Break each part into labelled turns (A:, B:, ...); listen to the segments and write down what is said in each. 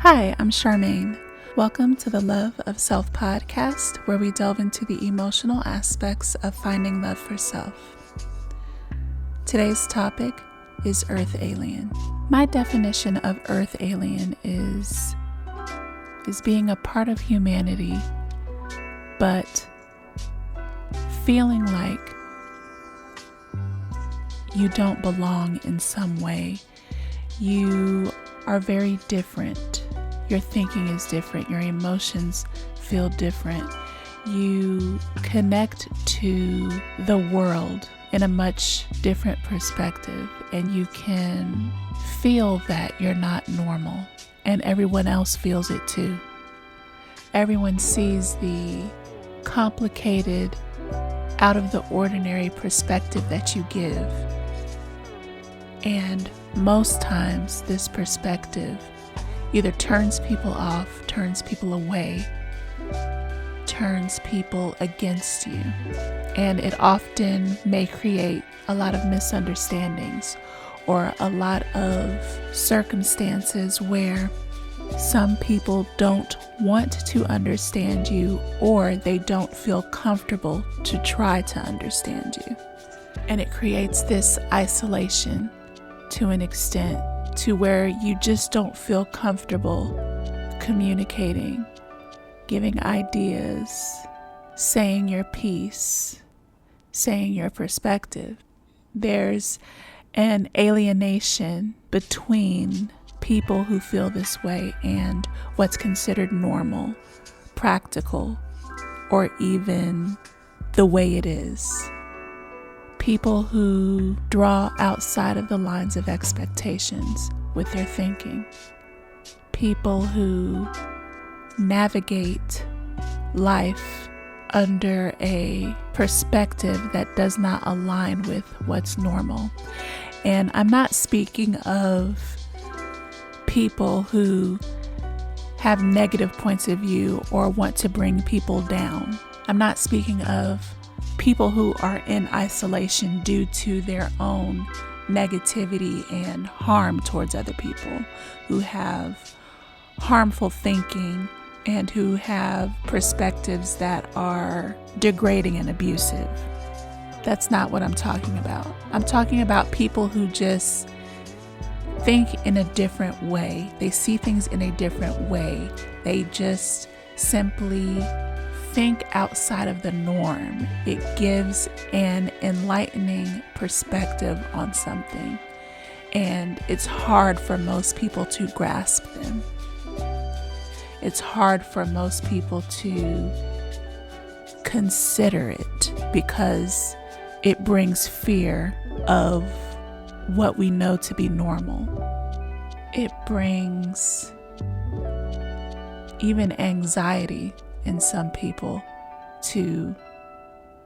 A: Hi, I'm Charmaine. Welcome to the Love of Self podcast, where we delve into the emotional aspects of finding love for self. Today's topic is Earth Alien. My definition of Earth Alien is being a part of humanity, but feeling like you don't belong in some way. You are very different. Your thinking is different. Your emotions feel different. You connect to the world in a much different perspective, and you can feel that you're not normal, and everyone else feels it too. Everyone sees the complicated, out of the ordinary perspective that you give. And most times this perspective either turns people off, turns people away, turns people against you. And it often may create a lot of misunderstandings or a lot of circumstances where some people don't want to understand you, or they don't feel comfortable to try to understand you. And it creates this isolation to an extent, to where you just don't feel comfortable communicating, giving ideas, saying your piece, saying your perspective. There's an alienation between people who feel this way and what's considered normal, practical, or even the way it is. People who draw outside of the lines of expectations with their thinking. People who navigate life under a perspective that does not align with what's normal. And I'm not speaking of people who have negative points of view or want to bring people down. I'm not speaking of people who are in isolation due to their own negativity and harm towards other people, who have harmful thinking and who have perspectives that are degrading and abusive. That's not what I'm talking about. I'm talking about people who just think in a different way. They see things in a different way. They just simply think outside of the norm. It gives an enlightening perspective on something, and it's hard for most people to grasp them. It's hard for most people to consider it because it brings fear of what we know to be normal. It brings even anxiety in some people to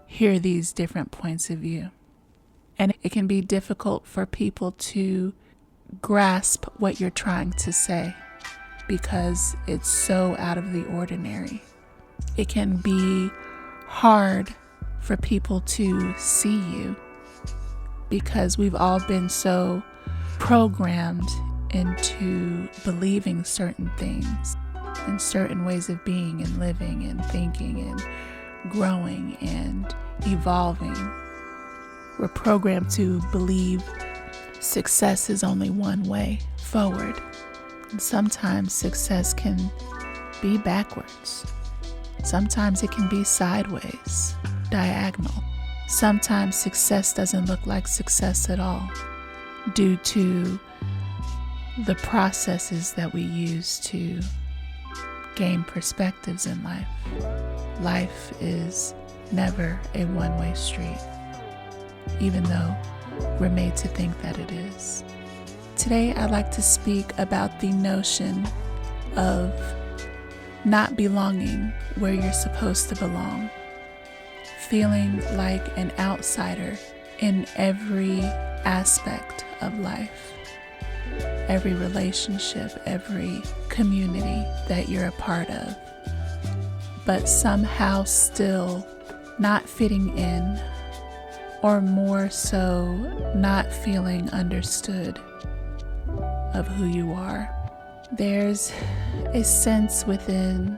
A: hear these different points of view. And it can be difficult for people to grasp what you're trying to say because it's so out of the ordinary. It can be hard for people to see you because we've all been so programmed into believing certain things and certain ways of being and living and thinking and growing and evolving. We're programmed to believe success is only one way forward. And sometimes success can be backwards. Sometimes it can be sideways, diagonal. Sometimes success doesn't look like success at all due to the processes that we use to gain perspectives in life. Life is never a one-way street, even though we're made to think that it is. Today, I'd like to speak about the notion of not belonging where you're supposed to belong, feeling like an outsider in every aspect of life. Every relationship, every community that you're a part of, but somehow still not fitting in, or more so not feeling understood of who you are. There's a sense within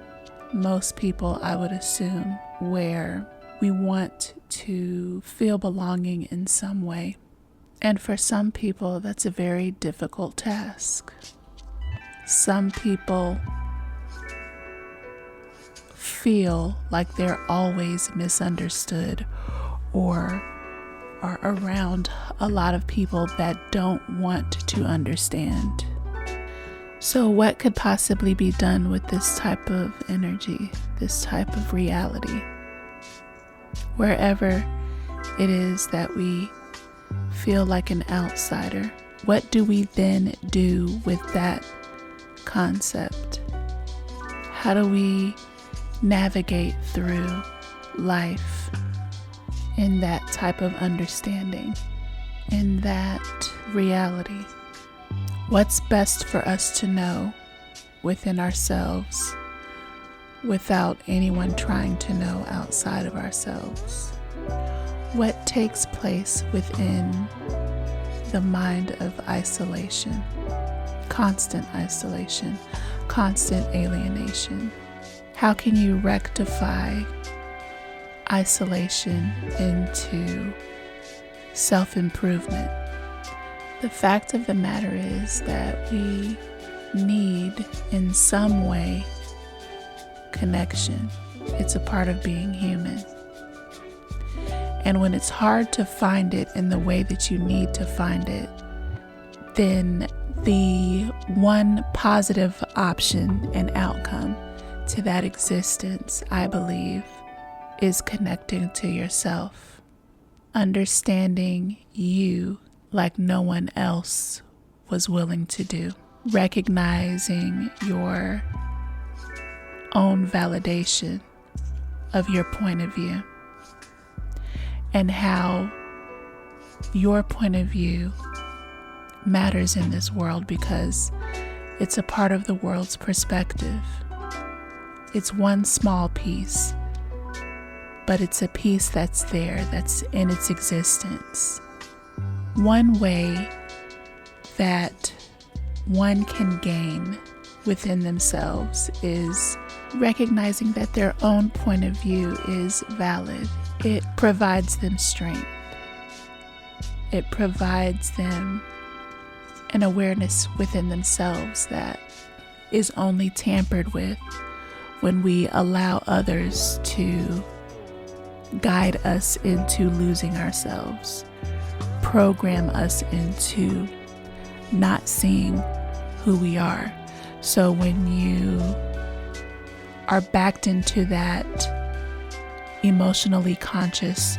A: most people, I would assume, where we want to feel belonging in some way. And for some people, that's a very difficult task. Some people feel like they're always misunderstood or are around a lot of people that don't want to understand. So what could possibly be done with this type of energy, this type of reality? Wherever it is that we feel like an outsider, what do we then do with that concept? How do we navigate through life in that type of understanding, in that reality? What's best for us to know within ourselves without anyone trying to know outside of ourselves? What takes place within the mind of isolation, constant alienation? How can you rectify isolation into self-improvement? The fact of the matter is that we need, in some way, connection. It's a part of being human. And when it's hard to find it in the way that you need to find it, then the one positive option and outcome to that existence, I believe, is connecting to yourself, understanding you like no one else was willing to do, recognizing your own validation of your point of view and how your point of view matters in this world because it's a part of the world's perspective. It's one small piece, but it's a piece that's there, that's in its existence. One way that one can gain within themselves is recognizing that their own point of view is valid. It provides them strength. It provides them an awareness within themselves that is only tampered with when we allow others to guide us into losing ourselves, program us into not seeing who we are. So when you are backed into that emotionally conscious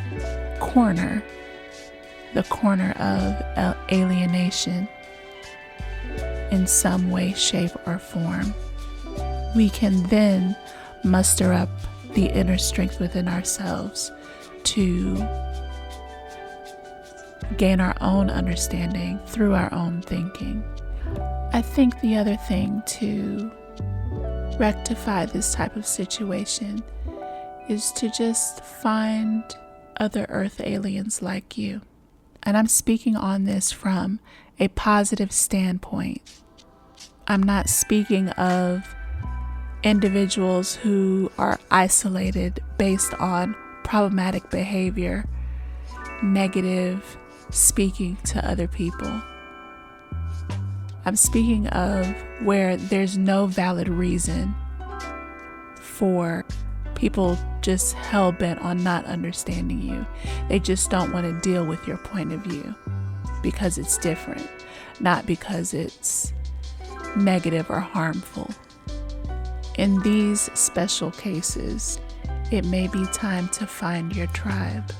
A: corner, the corner of alienation in some way, shape, or form, we can then muster up the inner strength within ourselves to gain our own understanding through our own thinking. I think the other thing to rectify this type of situation is to just find other Earth aliens like you. And I'm speaking on this from a positive standpoint. I'm not speaking of individuals who are isolated based on problematic behavior, negative speaking to other people. I'm speaking of where there's no valid reason for people just hell-bent on not understanding you. They just don't want to deal with your point of view because it's different, not because it's negative or harmful. In these special cases, it may be time to find your tribe.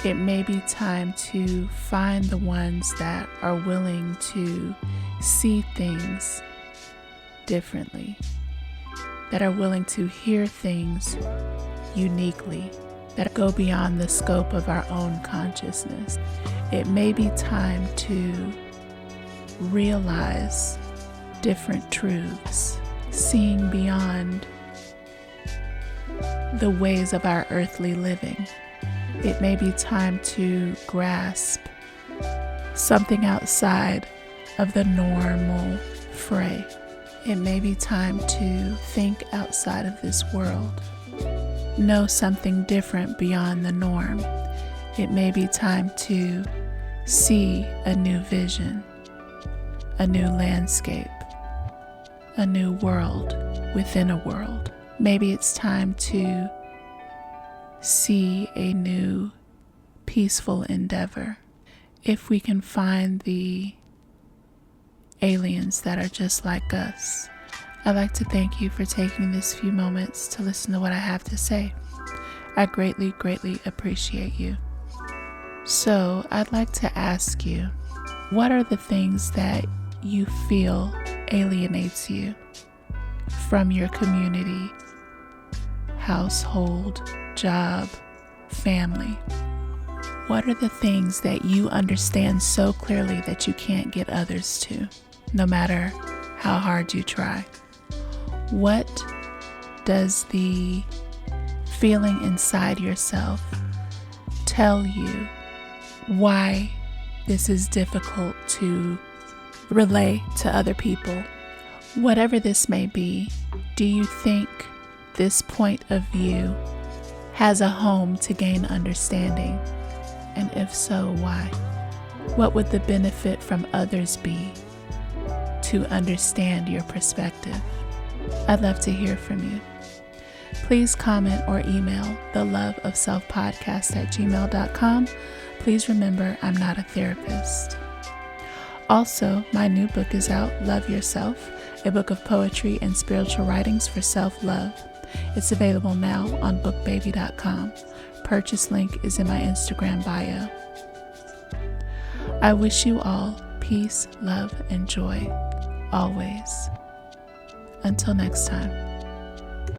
A: It may be time to find the ones that are willing to see things differently, that are willing to hear things uniquely, that go beyond the scope of our own consciousness. It may be time to realize different truths, seeing beyond the ways of our earthly living. It may be time to grasp something outside of the normal fray. It may be time to think outside of this world, know something different beyond the norm. It may be time to see a new vision, a new landscape, a new world within a world. Maybe it's time to see a new peaceful endeavor. If we can find the aliens that are just like us, I'd like to thank you for taking this few moments to listen to what I have to say. I greatly, greatly appreciate you. So I'd like to ask you, what are the things that you feel alienates you from your community, household, job, family? What are the things that you understand so clearly that you can't get others to, no matter how hard you try? What does the feeling inside yourself tell you why this is difficult to relay to other people? Whatever this may be, do you think this point of view has a home to gain understanding? And if so, why? What would the benefit from others be to understand your perspective? I'd love to hear from you. Please comment or email theloveofselfpodcast@gmail.com. Please remember, I'm not a therapist. Also, my new book is out, Love Yourself, a book of poetry and spiritual writings for self-love. It's available now on bookbaby.com. Purchase link is in my Instagram bio. I wish you all peace, love, and joy, always. Until next time.